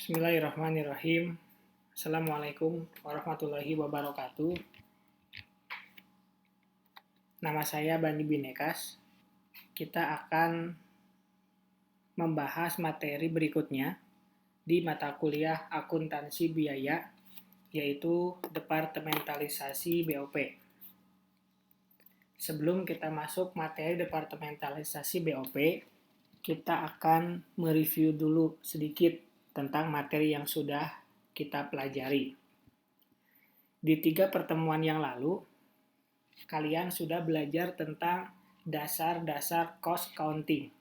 Bismillahirrahmanirrahim. Assalamualaikum warahmatullahi wabarakatuh. Nama saya Bandi Binekas. Kita akan membahas materi berikutnya di mata kuliah akuntansi biaya, yaitu departementalisasi BOP. Sebelum kita masuk materi departementalisasi BOP, kita akan mereview dulu sedikit tentang materi yang sudah kita pelajari. Di 3 pertemuan yang lalu, kalian sudah belajar tentang dasar-dasar cost counting,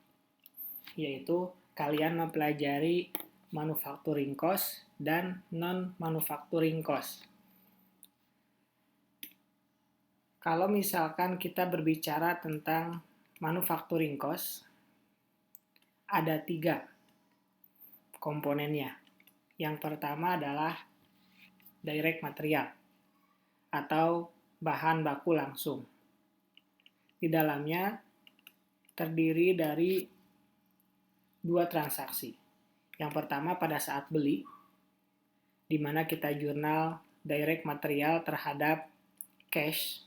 yaitu kalian mempelajari manufacturing cost dan non-manufacturing cost. Kalau misalkan kita berbicara tentang manufacturing cost, ada 3 komponennya. Yang pertama adalah direct material atau bahan baku langsung. Di dalamnya terdiri dari 2 transaksi. Yang pertama pada saat beli, di mana kita jurnal direct material terhadap cash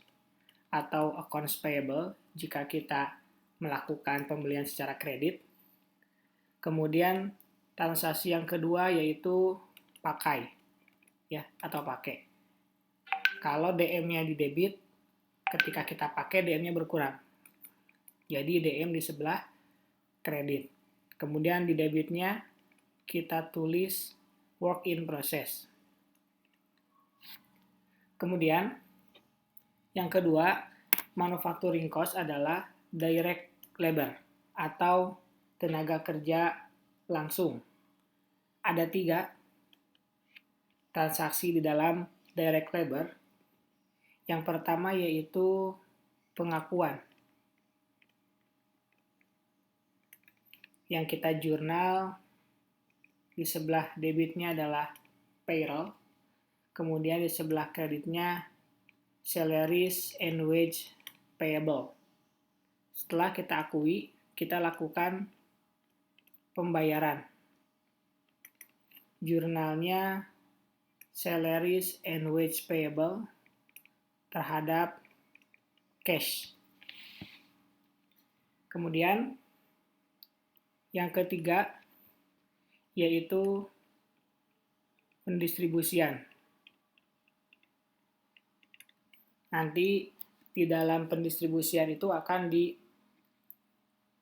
atau accounts payable jika kita melakukan pembelian secara kredit. Kemudian transaksi yang kedua yaitu pakai, ya, atau pakai. Kalau DM-nya di debit, ketika kita pakai DM-nya berkurang. Jadi DM di sebelah kredit. Kemudian di debitnya kita tulis work in process. Kemudian yang kedua, manufacturing cost adalah direct labor atau tenaga kerja langsung. Ada 3 transaksi di dalam direct labor. Yang pertama yaitu pengakuan, yang kita jurnal di sebelah debitnya adalah payroll, kemudian di sebelah kreditnya salaries and wage payable. Setelah kita akui, kita lakukan pembayaran. Jurnalnya salaries and wage payable terhadap cash. Kemudian yang ketiga yaitu pendistribusian. Nanti di dalam pendistribusian itu akan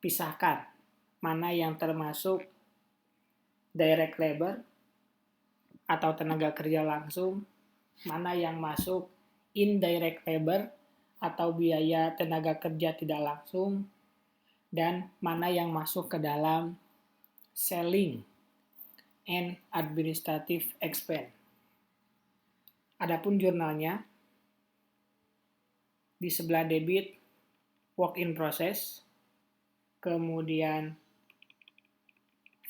dipisahkan mana yang termasuk direct labor atau tenaga kerja langsung, mana yang masuk indirect labor atau biaya tenaga kerja tidak langsung, dan mana yang masuk ke dalam selling and administrative expense. Adapun jurnalnya, di sebelah debit work in process, kemudian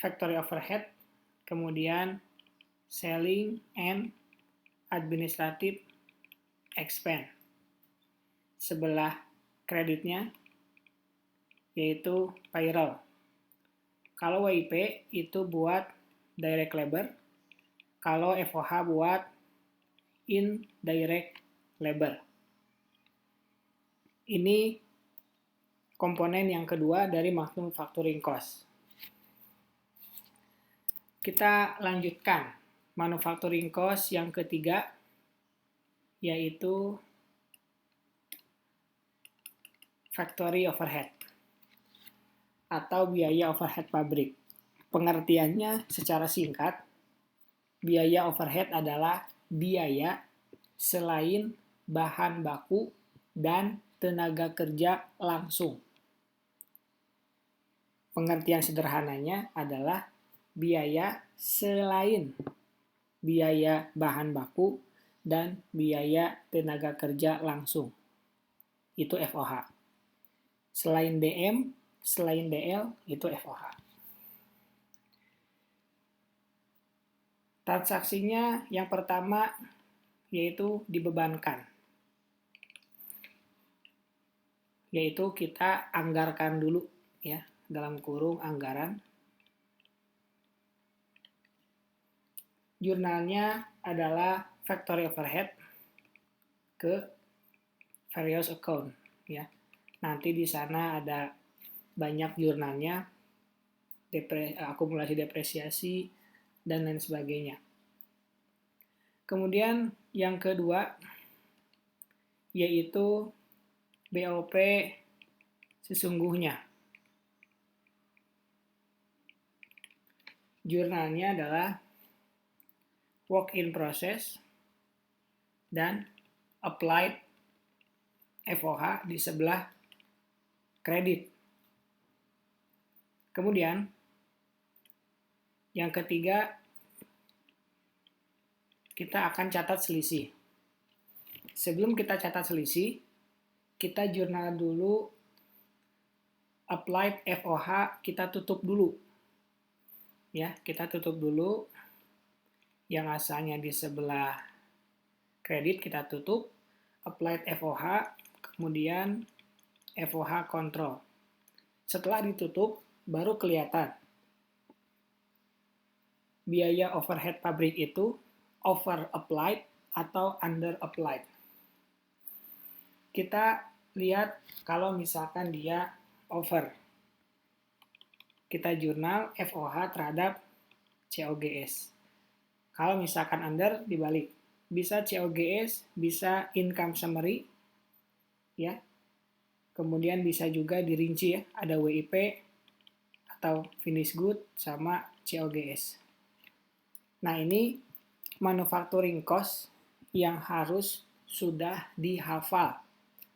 factory overhead, kemudian selling and administrative expense. Sebelah kreditnya yaitu payroll. Kalau WIP itu buat direct labor, kalau FOH buat indirect labor. Ini komponen yang kedua dari manufacturing cost. Kita lanjutkan manufacturing cost yang ketiga, yaitu factory overhead atau biaya overhead pabrik. Pengertiannya secara singkat, biaya overhead adalah biaya selain bahan baku dan tenaga kerja langsung. Pengertian sederhananya adalah biaya selain biaya bahan baku dan biaya tenaga kerja langsung. Itu FOH. Selain DM, selain DL, itu FOH. Transaksinya yang pertama yaitu dibebankan. Yaitu kita anggarkan dulu, ya, dalam kurung anggaran. Jurnalnya adalah factory overhead ke various account ya. Nanti di sana ada banyak jurnalnya, akumulasi depresiasi dan lain sebagainya. Kemudian yang kedua yaitu BOP sesungguhnya. Jurnalnya adalah work in process dan applied FOH di sebelah kredit. Kemudian yang ketiga kita akan catat selisih. Sebelum kita catat selisih, kita jurnal dulu applied FOH, kita tutup dulu. Ya, kita tutup dulu. Yang asalnya di sebelah kredit kita tutup, applied FOH, kemudian FOH kontrol. Setelah ditutup, baru kelihatan biaya overhead pabrik itu over applied atau under applied. Kita lihat kalau misalkan dia over. Kita jurnal FOH terhadap COGS. Kalau misalkan under, dibalik. Bisa COGS, bisa income summary, ya. Kemudian bisa juga dirinci ya, ada WIP atau finish good sama COGS. Nah, ini manufacturing cost yang harus sudah dihafal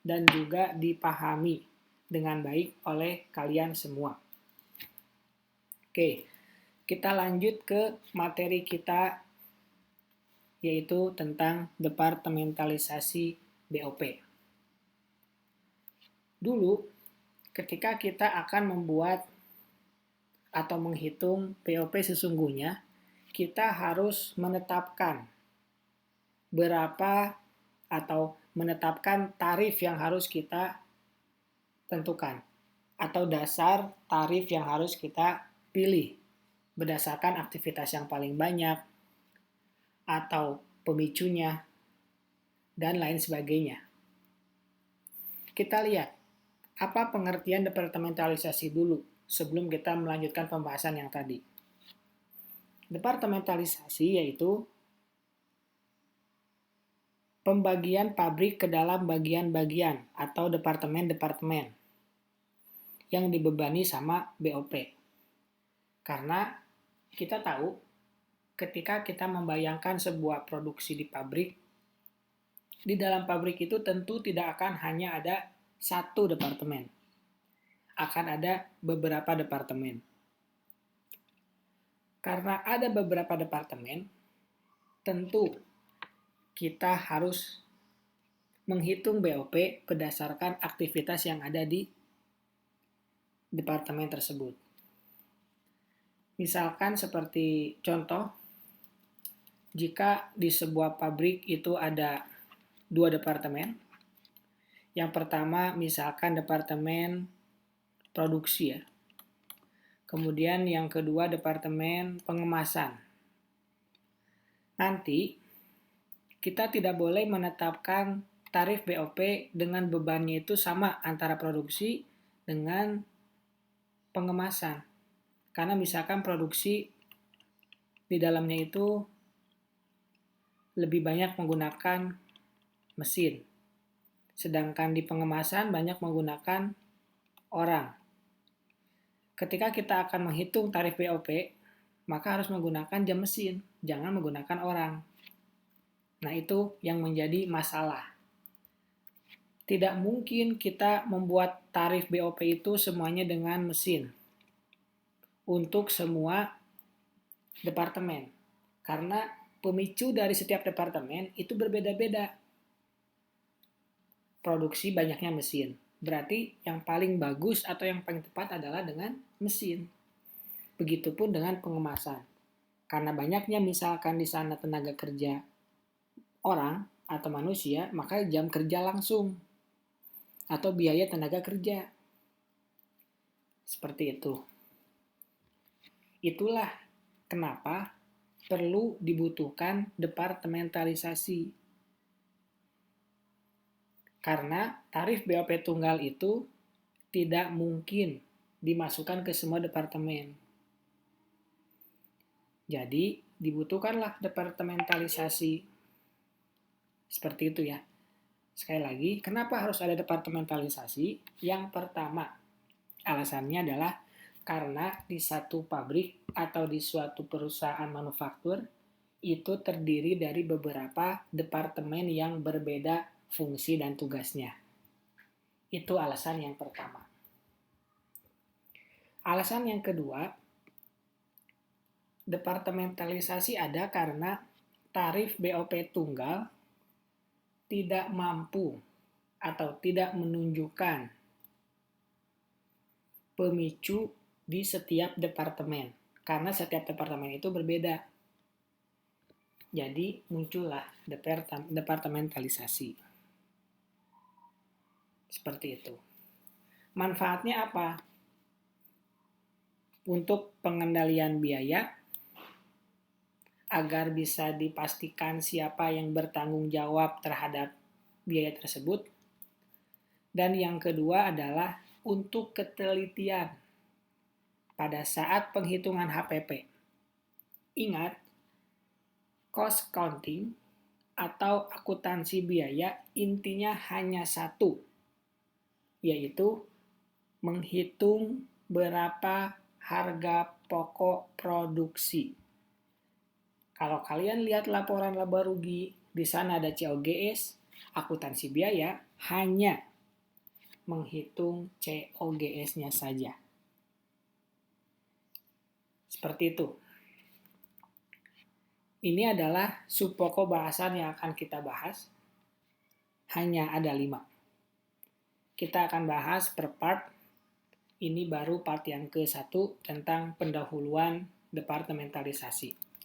dan juga dipahami dengan baik oleh kalian semua. Oke, kita lanjut ke materi kita yaitu tentang departementalisasi BOP. Dulu, ketika kita akan membuat atau menghitung BOP sesungguhnya, kita harus menetapkan berapa atau menetapkan tarif yang harus kita tentukan atau dasar tarif yang harus kita pilih berdasarkan aktivitas yang paling banyak atau pemicunya dan lain sebagainya. Kita lihat apa pengertian departementalisasi dulu sebelum kita melanjutkan pembahasan yang tadi. Departementalisasi yaitu pembagian pabrik ke dalam bagian-bagian atau departemen-departemen yang dibebani sama BOP. Karena kita tahu ketika kita membayangkan sebuah produksi di pabrik, di dalam pabrik itu tentu tidak akan hanya ada satu departemen. Akan ada beberapa departemen. Karena ada beberapa departemen, tentu kita harus menghitung BOP berdasarkan aktivitas yang ada di departemen tersebut. Misalkan seperti contoh, jika di sebuah pabrik itu ada 2 departemen. Yang pertama misalkan departemen produksi ya. Kemudian yang kedua departemen pengemasan. Nanti kita tidak boleh menetapkan tarif BOP dengan bebannya itu sama antara produksi dengan pengemasan. Karena misalkan produksi di dalamnya itu lebih banyak menggunakan mesin. Sedangkan di pengemasan banyak menggunakan orang. Ketika kita akan menghitung tarif BOP, maka harus menggunakan jam mesin, jangan menggunakan orang. Nah, itu yang menjadi masalah. Tidak mungkin kita membuat tarif BOP itu semuanya dengan mesin untuk semua departemen. Karena pemicu dari setiap departemen itu berbeda-beda. Produksi banyaknya mesin. Berarti yang paling bagus atau yang paling tepat adalah dengan mesin. Begitupun dengan pengemasan. Karena banyaknya misalkan di sana tenaga kerja orang atau manusia, maka jam kerja langsung. Atau biaya tenaga kerja. Seperti itu. Itulah kenapa perlu dibutuhkan departementalisasi. Karena tarif BOP tunggal itu tidak mungkin dimasukkan ke semua departemen. Jadi, dibutuhkanlah departementalisasi. Seperti itu ya. Sekali lagi, kenapa harus ada departementalisasi? Yang pertama, alasannya adalah karena di satu pabrik atau di suatu perusahaan manufaktur itu terdiri dari beberapa departemen yang berbeda fungsi dan tugasnya. Itu alasan yang pertama. Alasan yang kedua, departementalisasi ada karena tarif BOP tunggal tidak mampu atau tidak menunjukkan pemicu di setiap departemen. Karena setiap departemen itu berbeda. Jadi muncullah departementalisasi. Seperti itu. Manfaatnya apa? Untuk pengendalian biaya, agar bisa dipastikan siapa yang bertanggung jawab terhadap biaya tersebut. Dan yang kedua adalah untuk ketelitian pada saat penghitungan HPP. Ingat, cost counting atau akuntansi biaya intinya hanya satu, yaitu menghitung berapa harga pokok produksi. Kalau kalian lihat laporan laba rugi, di sana ada COGS, akuntansi biaya hanya menghitung COGS-nya saja. Seperti itu. Ini adalah subpokok bahasan yang akan kita bahas. Hanya ada 5. Kita akan bahas per part. Ini baru part yang ke-1 tentang pendahuluan departementalisasi.